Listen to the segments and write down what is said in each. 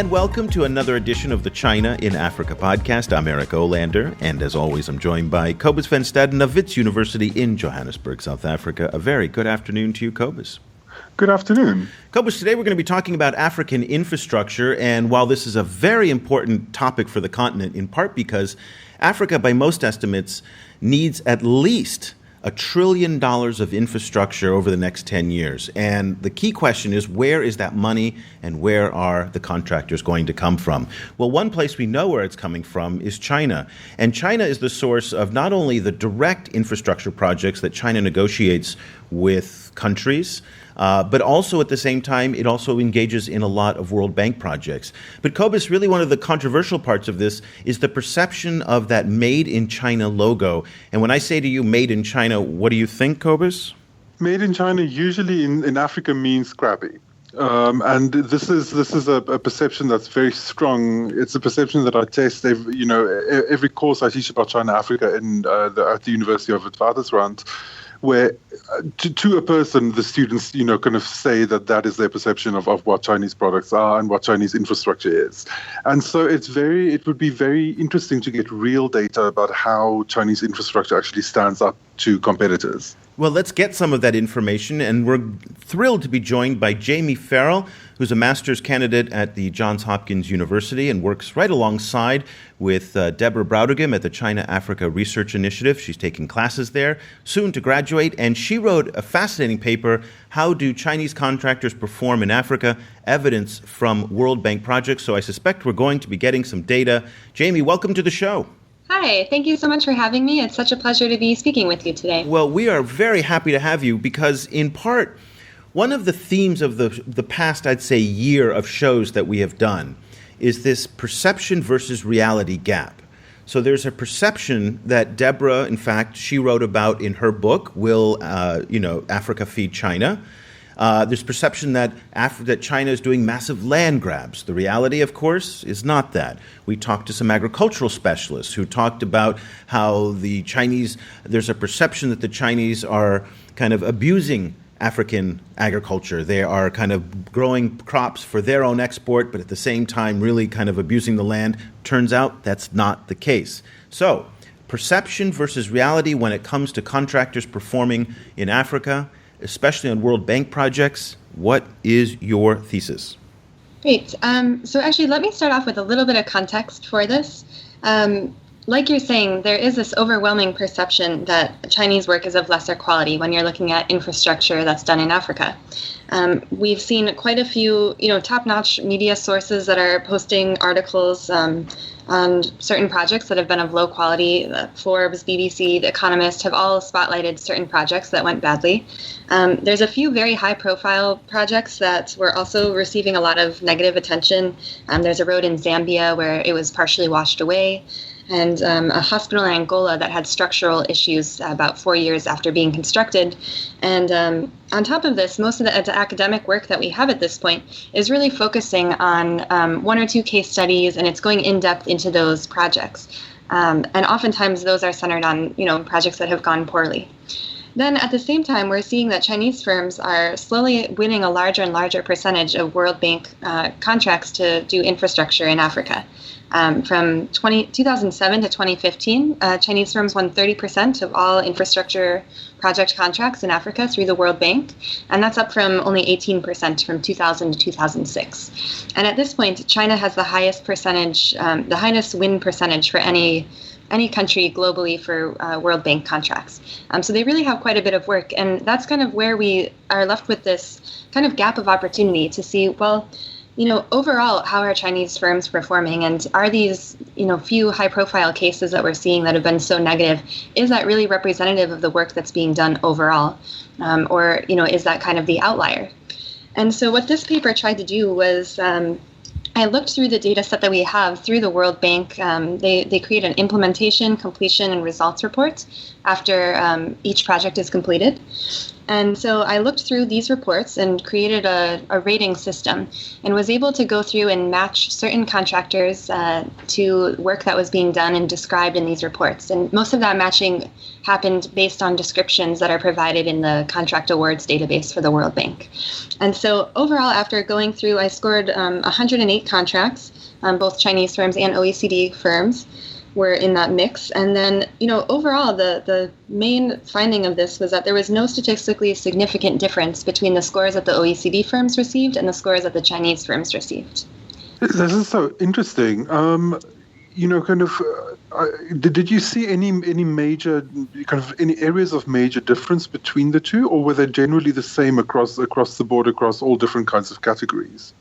and welcome to another edition of the China in Africa podcast. I'm Eric Olander, and as always, I'm joined by Cobus van Staden of Wits University in Johannesburg, South Africa. A very good afternoon to you, Cobus. Good afternoon. Cobus, today we're going to be talking about African infrastructure, and while this is a very important topic for the continent, in part because Africa, by most estimates, needs at least $1 trillion of infrastructure over the next 10 years. And the key question is, where is that money and where are the contractors going to come from? Well, one place we know where it's coming from is China. And China is the source of not only the direct infrastructure projects that China negotiates with countries, but also at the same time, it also engages in a lot of World Bank projects. But Cobus, really one of the controversial parts of this is the perception of that Made in China logo. And when I say to you Made in China, what do you think, Cobus? Made in China usually in Africa means scrappy. And this is a perception that's very strong. It's a perception that I test every course I teach about China, Africa at the University of Witwatersrand, where to a person, the students, kind of say that is their perception of what Chinese products are and what Chinese infrastructure is. And so it would be very interesting to get real data about how Chinese infrastructure actually stands up to competitors. Well, let's get some of that information, and we're thrilled to be joined by Jamie Farrell, who's a master's candidate at the Johns Hopkins University and works right alongside with Deborah Brautigam at the China-Africa Research Initiative. She's taking classes there, soon to graduate, and she wrote a fascinating paper, How Do Chinese Contractors Perform in Africa? Evidence from World Bank Projects. So I suspect we're going to be getting some data. Jamie, welcome to the show. Hi, thank you so much for having me. It's such a pleasure to be speaking with you today. Well, we are very happy to have you because, in part, one of the themes of the past, I'd say, year of shows that we have done is this perception versus reality gap. So there's a perception that Deborah, in fact, she wrote about in her book, Will Africa Feed China? There's perception that China is doing massive land grabs. The reality, of course, is not that. We talked to some agricultural specialists who talked about how there's a perception that the Chinese are kind of abusing African agriculture. They are kind of growing crops for their own export, but at the same time really kind of abusing the land. Turns out that's not the case. So, perception versus reality when it comes to contractors performing in Africa, especially on World Bank projects. What is your thesis? Great. So actually, let me start off with a little bit of context for this. Like you're saying, there is this overwhelming perception that Chinese work is of lesser quality when you're looking at infrastructure that's done in Africa. We've seen quite a few, top-notch media sources that are posting articles on certain projects that have been of low quality. Forbes, BBC, The Economist have all spotlighted certain projects that went badly. There's a few very high-profile projects that were also receiving a lot of negative attention. There's a road in Zambia where it was partially washed away, and a hospital in Angola that had structural issues about 4 years after being constructed. And on top of this, most of the academic work that we have at this point is really focusing on one or two case studies, and it's going in-depth into those projects. And oftentimes those are centered on, projects that have gone poorly. Then at the same time, we're seeing that Chinese firms are slowly winning a larger and larger percentage of World Bank contracts to do infrastructure in Africa. From 2007 to 2015, Chinese firms won 30% of all infrastructure project contracts in Africa through the World Bank, and that's up from only 18% from 2000 to 2006. And at this point, China has the highest percentage, the highest win percentage for any country globally for World Bank contracts. So they really have quite a bit of work, and that's kind of where we are left with this kind of gap of opportunity to see, well, overall, how are Chinese firms performing, and are these, few high-profile cases that we're seeing that have been so negative, is that really representative of the work that's being done overall, or is that kind of the outlier? And so what this paper tried to do was I looked through the data set that we have through the World Bank. They create an implementation, completion, and results report after each project is completed. And so I looked through these reports and created a rating system and was able to go through and match certain contractors to work that was being done and described in these reports. And most of that matching happened based on descriptions that are provided in the contract awards database for the World Bank. And so overall, after going through, I scored 108 contracts, both Chinese firms and OECD firms were in that mix. And then, overall, the main finding of this was that there was no statistically significant difference between the scores that the OECD firms received and the scores that the Chinese firms received. This is so interesting. Did you see any major any areas of major difference between the two, or were they generally the same across the board, across all different kinds of categories?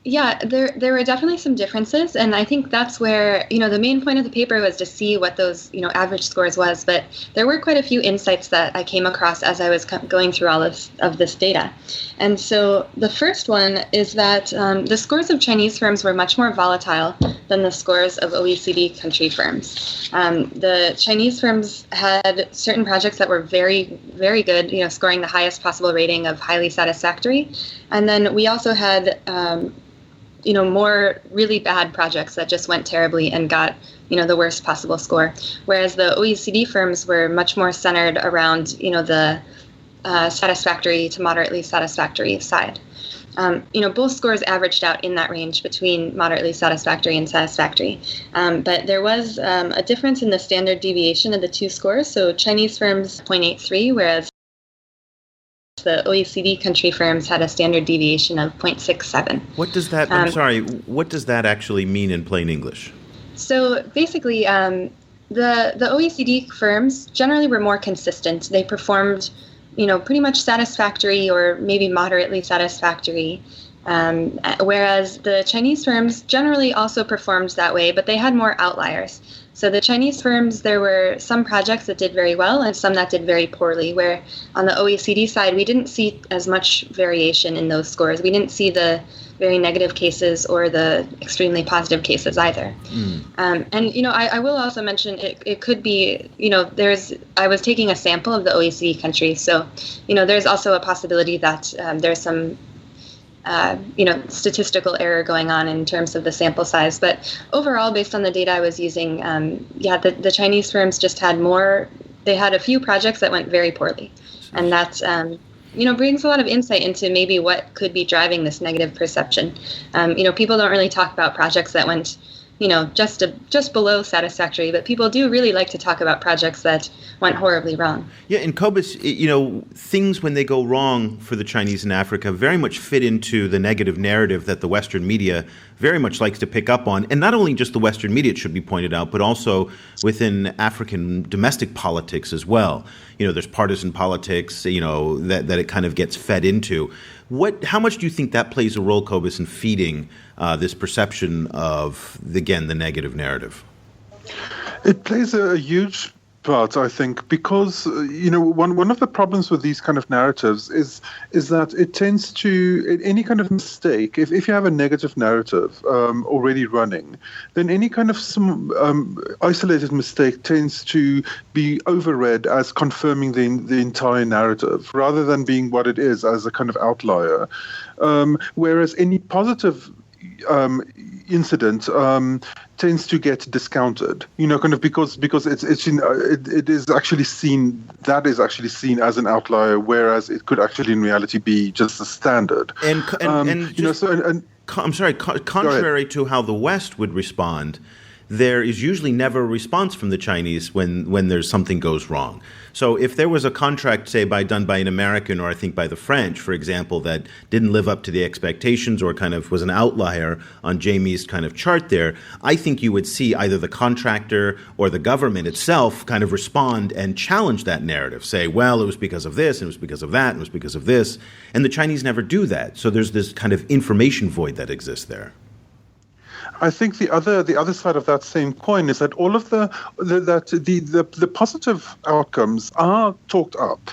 Yeah, there were definitely some differences, and I think that's where, the main point of the paper was to see what those, average scores was, but there were quite a few insights that I came across as I was going through all of this data. And so the first one is that the scores of Chinese firms were much more volatile than the scores of OECD country firms. The Chinese firms had certain projects that were very, very good, scoring the highest possible rating of highly satisfactory. And then we also had more really bad projects that just went terribly and got, the worst possible score. Whereas the OECD firms were much more centered around, the satisfactory to moderately satisfactory side. Both scores averaged out in that range between moderately satisfactory and satisfactory. But there was a difference in the standard deviation of the two scores. So Chinese firms 0.83, whereas the OECD country firms had a standard deviation of 0.67. What does that, what does that actually mean in plain English? So basically, the OECD firms generally were more consistent. They performed, pretty much satisfactory or maybe moderately satisfactory. Whereas the Chinese firms generally also performed that way, but they had more outliers. So the Chinese firms, there were some projects that did very well and some that did very poorly, where on the OECD side, we didn't see as much variation in those scores. We didn't see the very negative cases or the extremely positive cases either. I will also mention it could be, I was taking a sample of the OECD countries. So, there's also a possibility that there's some statistical error going on in terms of the sample size. But overall, based on the data I was using, the Chinese firms just had they had a few projects that went very poorly. And that, brings a lot of insight into maybe what could be driving this negative perception. People don't really talk about projects that went, just below satisfactory, but people do really like to talk about projects that went horribly wrong. Yeah, in Cobus, things when they go wrong for the Chinese in Africa very much fit into the negative narrative that the Western media very much likes to pick up on. And not only just the Western media, it should be pointed out, but also within African domestic politics as well. There's partisan politics, that it kind of gets fed into. How much do you think that plays a role, Cobus, in feeding this perception of, again, the negative narrative? It plays a huge part, I think, because one of the problems with these kind of narratives is that it tends to, any kind of mistake, if you have a negative narrative already running, then any kind of isolated mistake tends to be overread as confirming the entire narrative rather than being what it is as a kind of outlier. Whereas any positive incident tends to get discounted, because it is actually seen as an outlier, whereas it could actually in reality be just the standard. Contrary to how the West would respond, there is usually never a response from the Chinese when there's something goes wrong. So if there was a contract, say, done by an American or I think by the French, for example, that didn't live up to the expectations or kind of was an outlier on Jamie's kind of chart there, I think you would see either the contractor or the government itself kind of respond and challenge that narrative, say, well, it was because of this, and it was because of that, and it was because of this. And the Chinese never do that. So there's this kind of information void that exists there. I think the other side of that same coin is that all of the positive outcomes are talked up,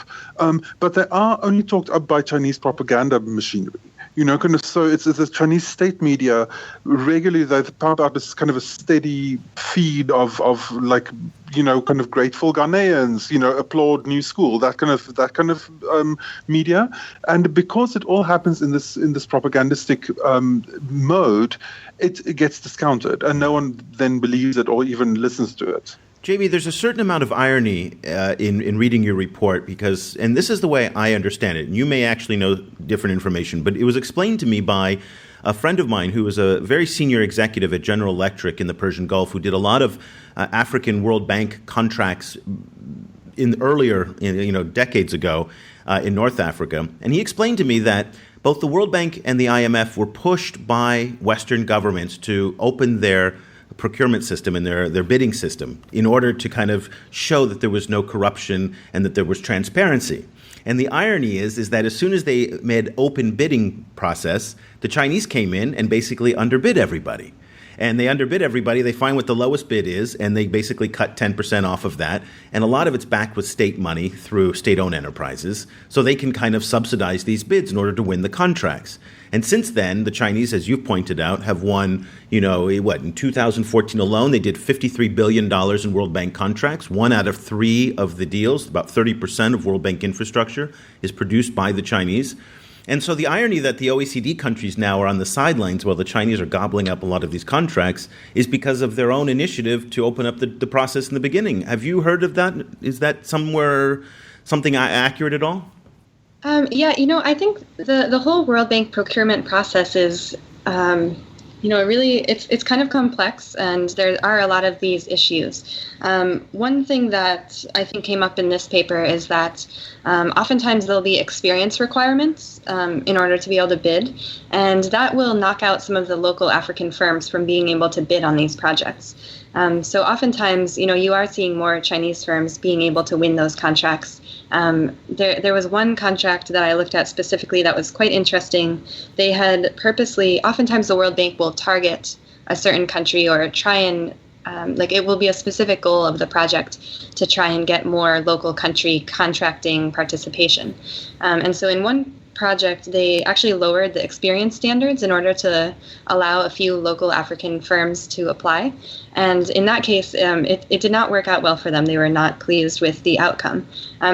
but they are only talked up by Chinese propaganda machinery. kind of, so it's the Chinese state media regularly, they pump out this kind of a steady feed of like, kind of grateful Ghanaians, applaud new school, that kind of media. And because it all happens in this propagandistic mode, it gets discounted and no one then believes it or even listens to it. Jamie, there's a certain amount of irony in reading your report because, and this is the way I understand it, and you may actually know different information, but it was explained to me by a friend of mine who was a very senior executive at General Electric in the Persian Gulf, who did a lot of African World Bank contracts decades ago in North Africa. And he explained to me that both the World Bank and the IMF were pushed by Western governments to open their procurement system and their bidding system in order to kind of show that there was no corruption and that there was transparency. And the irony is that as soon as they made open bidding process, the Chinese came in and basically underbid everybody. And they underbid everybody. They find what the lowest bid is, and they basically cut 10% off of that. And a lot of it's backed with state money through state-owned enterprises. So they can kind of subsidize these bids in order to win the contracts. And since then, the Chinese, as you've pointed out, have won, in 2014 alone, they did $53 billion in World Bank contracts. 1 out of 3 of the deals, about 30% of World Bank infrastructure, is produced by the Chinese. And so the irony that the OECD countries now are on the sidelines while the Chinese are gobbling up a lot of these contracts is because of their own initiative to open up the process in the beginning. Have you heard of that? Is that something accurate at all? I think the whole World Bank procurement process is, really, it's kind of complex, and there are a lot of these issues. One thing that I think came up in this paper is that oftentimes there'll be experience requirements in order to be able to bid, and that will knock out some of the local African firms from being able to bid on these projects. So oftentimes, you are seeing more Chinese firms being able to win those contracts. There was one contract that I looked at specifically that was quite interesting. They had oftentimes the World Bank will target a certain country or try and, it will be a specific goal of the project to try and get more local country contracting participation. And so in one project, they actually lowered the experience standards in order to allow a few local African firms to apply. And in that case, it did not work out well for them. They were not pleased with the outcome.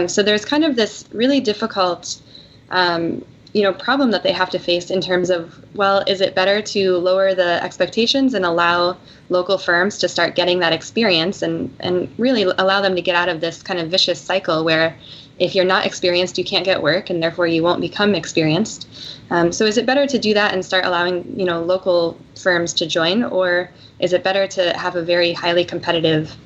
So there's kind of this really difficult, problem that they have to face in terms of, well, is it better to lower the expectations and allow local firms to start getting that experience and really allow them to get out of this kind of vicious cycle where if you're not experienced, you can't get work, and therefore you won't become experienced. So is it better to do that and start allowing, local firms to join, or is it better to have a very highly competitive,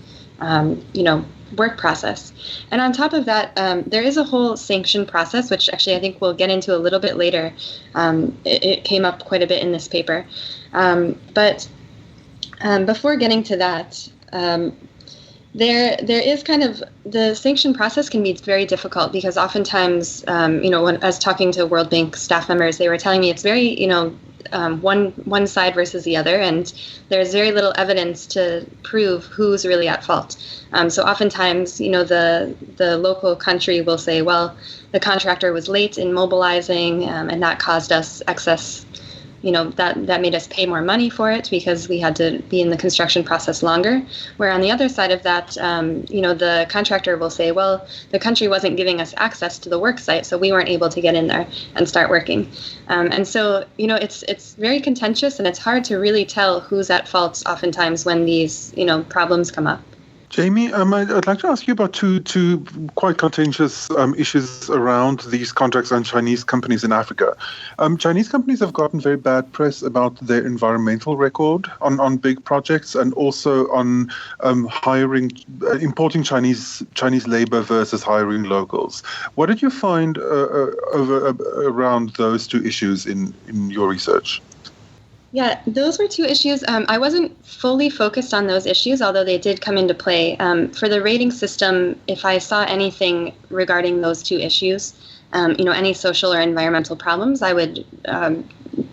work process? And on top of that, there is a whole sanction process, which actually I think we'll get into a little bit later. It came up quite a bit in this paper. But before getting to that, there is kind of the sanction process can be very difficult because oftentimes, when I was talking to World Bank staff members, they were telling me it's very, one side versus the other, and there's very little evidence to prove who's really at fault. So oftentimes, the local country will say, well, the contractor was late in mobilizing, and that caused us excess. That made us pay more money for it because we had to be in the construction process longer. Where on the other side of that, the contractor will say, well, the country wasn't giving us access to the work site, so we weren't able to get in there and start working. And so, it's very contentious, and it's hard to really tell who's at fault oftentimes when these, problems come up. Jamie, I'd like to ask you about two quite contentious issues around these contracts and Chinese companies in Africa. Chinese companies have gotten very bad press about their environmental record on big projects and also on importing Chinese labor versus hiring locals. What did you find around those two issues in your research? Yeah, those were two issues. I wasn't fully focused on those issues, although they did come into play. For the rating system, if I saw anything regarding those two issues, any social or environmental problems, I would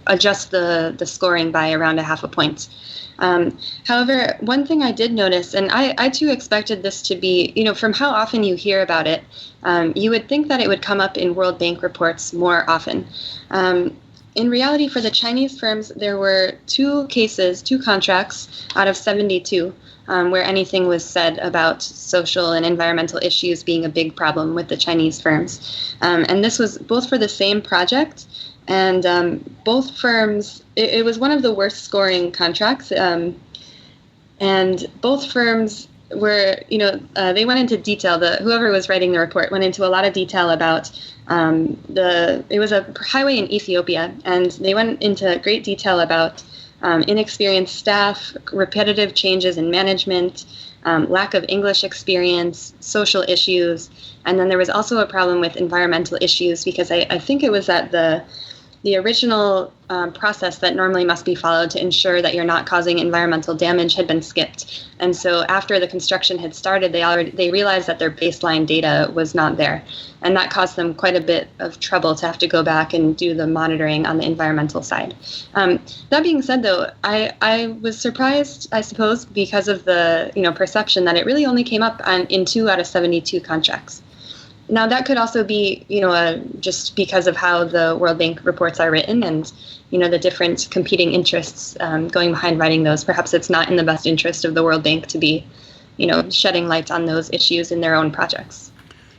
adjust the scoring by around 0.5 point. However, one thing I did notice, and I too expected this to be, from how often you hear about it, you would think that it would come up in World Bank reports more often. in reality, for the Chinese firms, there were two contracts out of 72, where anything was said about social and environmental issues being a big problem with the Chinese firms. And this was both for the same project, and both firms, it was one of the worst scoring contracts, and both firms were, they went into detail. Whoever was writing the report went into a lot of detail about it was a highway in Ethiopia, and they went into great detail about inexperienced staff, repetitive changes in management, lack of English experience, social issues, and then there was also a problem with environmental issues, because I think it was that the original process that normally must be followed to ensure that you're not causing environmental damage had been skipped. And so after the construction had started, they realized that their baseline data was not there. And that caused them quite a bit of trouble to have to go back and do the monitoring on the environmental side. That being said, though, I was surprised, I suppose, because of the perception that it really only came up in 2 out of 72 contracts. Now, that could also be, just because of how the World Bank reports are written and, the different competing interests going behind writing those. Perhaps it's not in the best interest of the World Bank to be, shedding light on those issues in their own projects.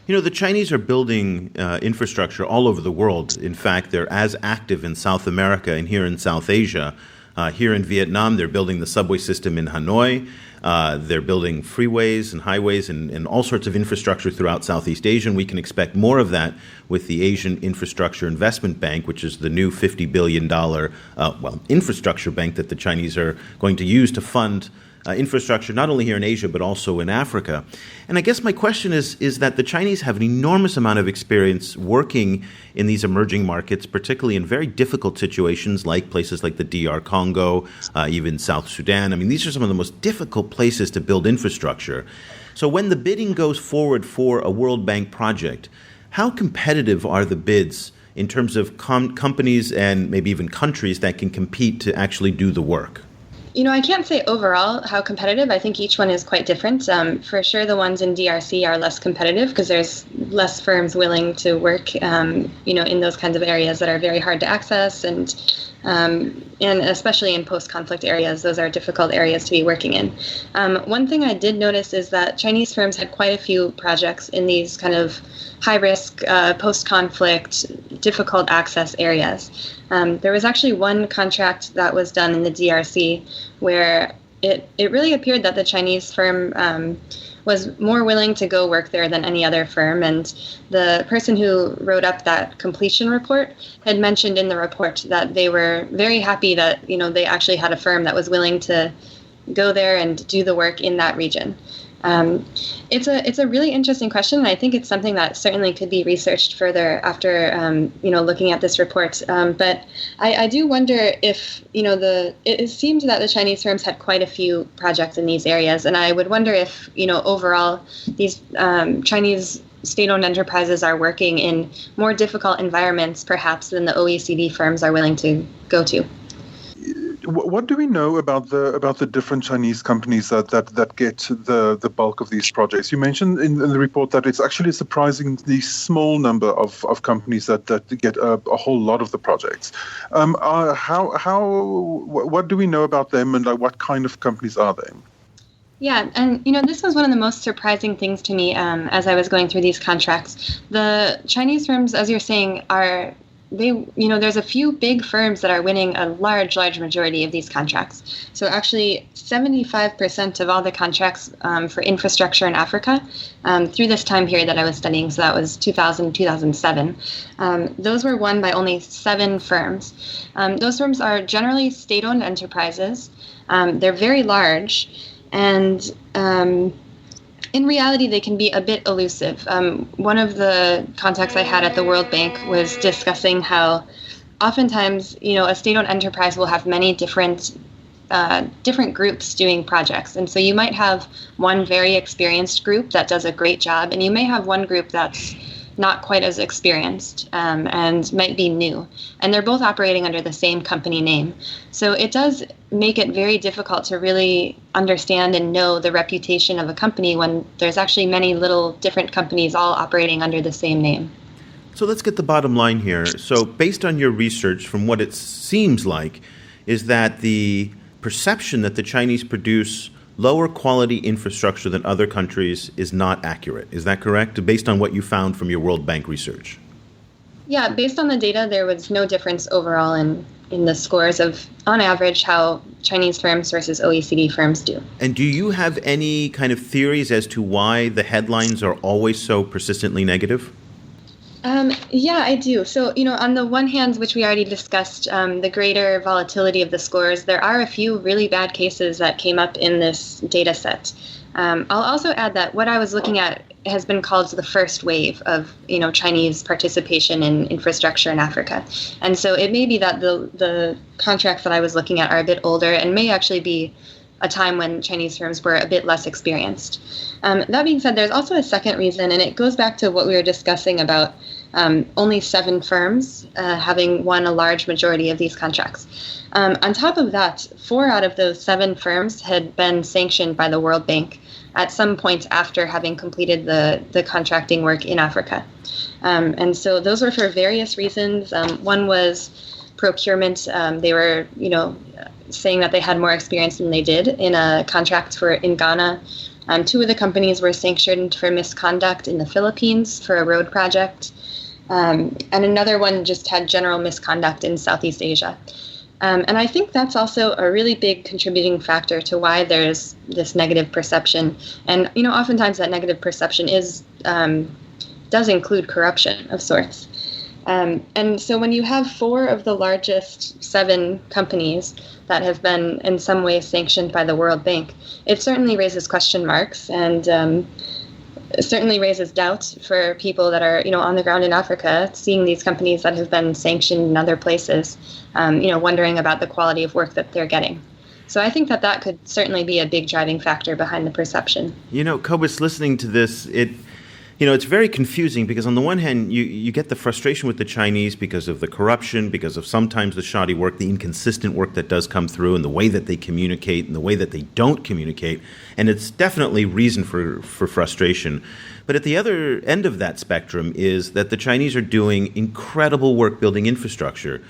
The Chinese are building infrastructure all over the world. In fact, they're as active in South America and here in South Asia. Here in Vietnam, they're building the subway system in Hanoi. They're building freeways and highways and all sorts of infrastructure throughout Southeast Asia. And we can expect more of that with the Asian Infrastructure Investment Bank, which is the new $50 billion infrastructure bank that the Chinese are going to use to fund infrastructure, not only here in Asia, but also in Africa. And I guess my question is that the Chinese have an enormous amount of experience working in these emerging markets, particularly in very difficult situations like places like the DR Congo, even South Sudan. I mean, these are some of the most difficult places to build infrastructure. So when the bidding goes forward for a World Bank project, how competitive are the bids in terms of companies and maybe even countries that can compete to actually do the work? I can't say overall how competitive. I think each one is quite different. For sure, the ones in DRC are less competitive because there's less firms willing to work, in those kinds of areas that are very hard to access, and especially in post-conflict areas, those are difficult areas to be working in. One thing I did notice is that Chinese firms had quite a few projects in these kind of high-risk, post-conflict, difficult access areas. There was actually one contract that was done in the DRC where it really appeared that the Chinese firm was more willing to go work there than any other firm. And the person who wrote up that completion report had mentioned in the report that they were very happy that, they actually had a firm that was willing to go there and do the work in that region. It's a really interesting question, and I think it's something that certainly could be researched further after looking at this report. But I do wonder if it seemed that the Chinese firms had quite a few projects in these areas, and I would wonder if overall these Chinese state-owned enterprises are working in more difficult environments perhaps than the OECD firms are willing to go to. What do we know about the different Chinese companies that get the bulk of these projects? You mentioned in the report that it's actually a surprisingly small number of companies that get a whole lot of the projects. What do we know about them, and what kind of companies are they? Yeah, and this was one of the most surprising things to me as I was going through these contracts. The Chinese firms, as you're saying, there's a few big firms that are winning a large majority of these contracts. So actually 75% of all the contracts for infrastructure in Africa through this time period that I was studying, so that was 2000, 2007, those were won by only 7 firms. Those firms are generally state-owned enterprises. They're very large, and in reality, they can be a bit elusive. One of the contacts I had at the World Bank was discussing how oftentimes, a state-owned enterprise will have many different groups doing projects. And so you might have one very experienced group that does a great job, and you may have one group that's not quite as experienced and might be new. And they're both operating under the same company name. So it does make it very difficult to really understand and know the reputation of a company when there's actually many little different companies all operating under the same name. So let's get the bottom line here. So based on your research, from what it seems like, is that the perception that the Chinese produce lower quality infrastructure than other countries is not accurate. Is that correct, based on what you found from your World Bank research? Yeah, based on the data, there was no difference overall in the scores of, on average, how Chinese firms versus OECD firms do. And do you have any kind of theories as to why the headlines are always so persistently negative? Yeah, I do. So, on the one hand, which we already discussed, the greater volatility of the scores, there are a few really bad cases that came up in this data set. I'll also add that what I was looking at has been called the first wave of, Chinese participation in infrastructure in Africa. And so it may be that the contracts that I was looking at are a bit older and may actually be a time when Chinese firms were a bit less experienced. That being said, there's also a second reason, and it goes back to what we were discussing about only 7 firms having won a large majority of these contracts. On top of that, 4 out of those 7 firms had been sanctioned by the World Bank at some point after having completed the contracting work in Africa. And so those were for various reasons. One was procurement. They were, saying that they had more experience than they did in a contract in Ghana. 2 of the companies were sanctioned for misconduct in the Philippines for a road project. And another one just had general misconduct in Southeast Asia. And I think that's also a really big contributing factor to why there's this negative perception. And, oftentimes that negative perception does include corruption of sorts. And so when you have 4 of the largest 7 companies that have been in some way sanctioned by the World Bank, it certainly raises question marks and certainly raises doubts for people that are, on the ground in Africa, seeing these companies that have been sanctioned in other places, wondering about the quality of work that they're getting. So I think that could certainly be a big driving factor behind the perception. Cobus, listening to this, it's very confusing because on the one hand, you get the frustration with the Chinese because of the corruption, because of sometimes the shoddy work, the inconsistent work that does come through, and the way that they communicate and the way that they don't communicate. And it's definitely reason for frustration. But at the other end of that spectrum is that the Chinese are doing incredible work building infrastructure,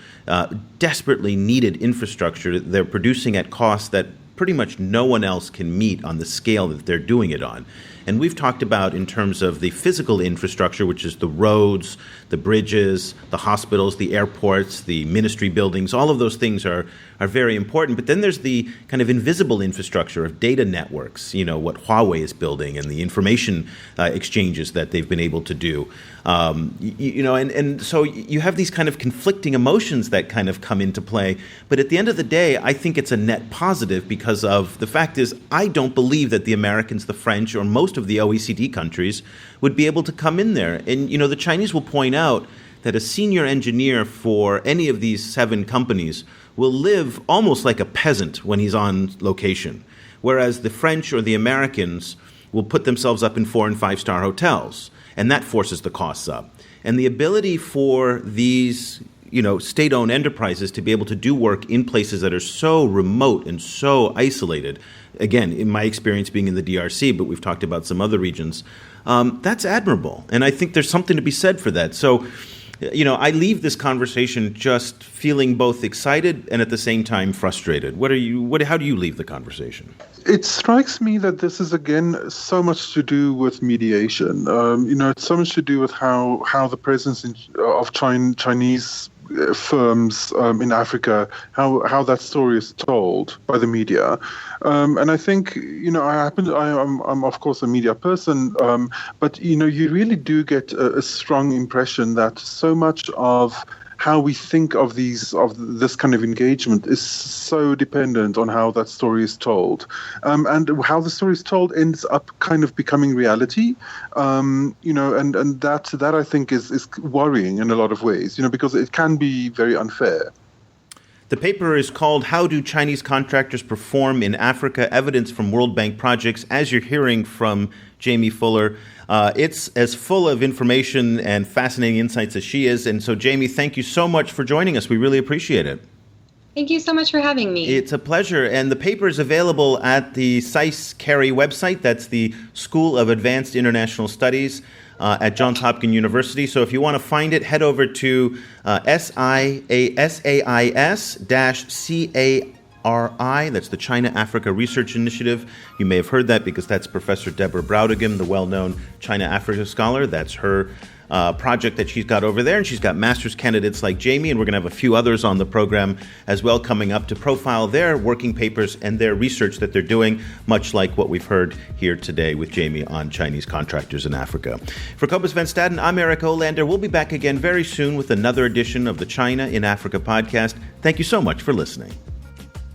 desperately needed infrastructure. They're producing at costs that pretty much no one else can meet on the scale that they're doing it on. And we've talked about in terms of the physical infrastructure, which is the roads, the bridges, the hospitals, the airports, the ministry buildings. All of those things are very important. But then there's the kind of invisible infrastructure of data networks, what Huawei is building and the information exchanges that they've been able to do. And so you have these kind of conflicting emotions that kind of come into play. But at the end of the day, I think it's a net positive because of the fact is I don't believe that the Americans, the French, or most of the OECD countries would be able to come in there. And, the Chinese will point out that a senior engineer for any of these 7 companies will live almost like a peasant when he's on location, whereas the French or the Americans will put themselves up in 4- and 5-star hotels, and that forces the costs up. And the ability for these state-owned enterprises to be able to do work in places that are so remote and so isolated, again, in my experience being in the DRC, but we've talked about some other regions, that's admirable. And I think there's something to be said for that. So, I leave this conversation just feeling both excited and at the same time frustrated. How do you leave the conversation? It strikes me that this is, again, so much to do with mediation. It's so much to do with how the presence of Chinese firms in Africa, how that story is told by the media. And I think, I'm of course a media person, but, you really do get a strong impression that so much of how we think of this kind of engagement is so dependent on how that story is told, and how the story is told ends up kind of becoming reality, and that I think is worrying in a lot of ways, because it can be very unfair. The paper is called How Do Chinese Contractors Perform in Africa? Evidence from World Bank Projects. As you're hearing from Jamie Fuller, it's as full of information and fascinating insights as she is. And so, Jamie, thank you so much for joining us. We really appreciate it. Thank you so much for having me. It's a pleasure. And the paper is available at the SAIS-CARI website. That's the School of Advanced International Studies. at Johns Hopkins University. So if you want to find it, head over to SAIS-CARI. That's the China-Africa Research Initiative. You may have heard that because that's Professor Deborah Browdigam, the well-known China-Africa scholar. That's her project that she's got over there, and she's got master's candidates like Jamie, and we're going to have a few others on the program as well coming up to profile their working papers and their research that they're doing, much like what we've heard here today with Jamie on Chinese contractors in Africa. For Cobus Van Staden, I'm Eric Olander. We'll be back again very soon with another edition of the China in Africa podcast. Thank you so much for listening.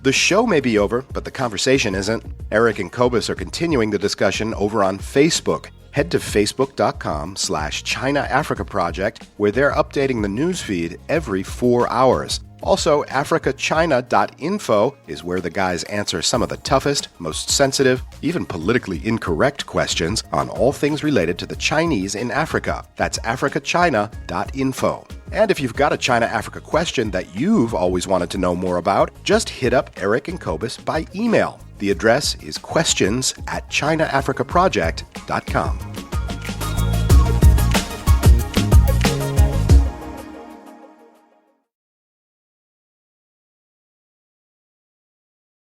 The show may be over, but the conversation isn't. Eric and Cobus are continuing the discussion over on Facebook. Head to facebook.com/China Africa Project, where they're updating the newsfeed every 4 hours. Also, africachina.info is where the guys answer some of the toughest, most sensitive, even politically incorrect questions on all things related to the Chinese in Africa. That's africachina.info. And if you've got a China-Africa question that you've always wanted to know more about, just hit up Eric and Cobus by email. The address is questions@ChinaAfricaProject.com.